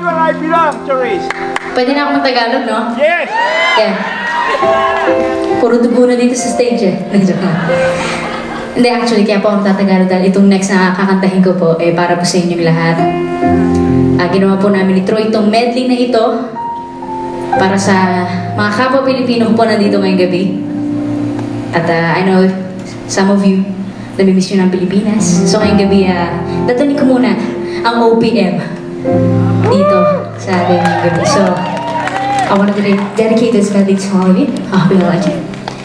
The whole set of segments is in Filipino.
where I belong, Charis. Pwede na ako mag-Tagalog, no? Yes! Yeah. Puro dugo na dito sa stage eh. Nag-joke lang. Hindi, actually, kaya po ako tatagalog dahil itong next na kakantahin ko po eh para po sa inyong lahat. Ginawa po namin ni Troy itong medley na ito para sa mga kapwa Pilipino ko po nandito ngayong gabi. At I know some of you namimiss nyo ng Pilipinas. So ngayong gabi, dadaling ko muna ang OPM dito sa ating gabi. So, I want to dedicate this medley to all of you. I hope you like it.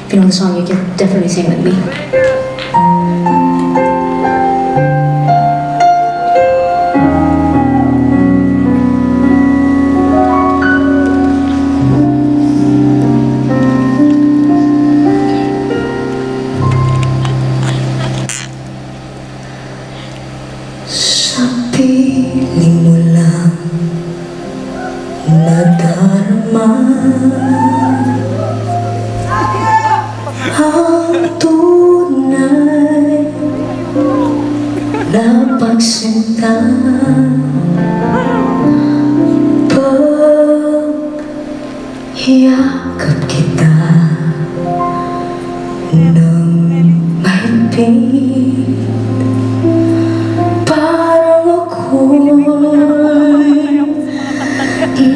If you know the song, you can definitely sing with me. Sa piling mo lang nadarama ang tunay na pagsinta. Pag hiyakap kita ng mahigpit,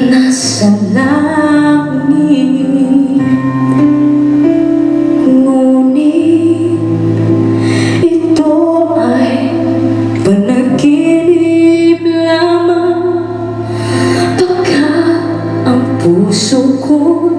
nasa langit, ngunit ito ay panaginip lamang. Pagkat ang puso ko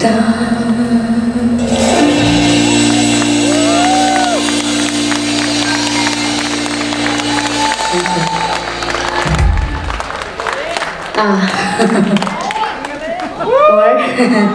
kita. Or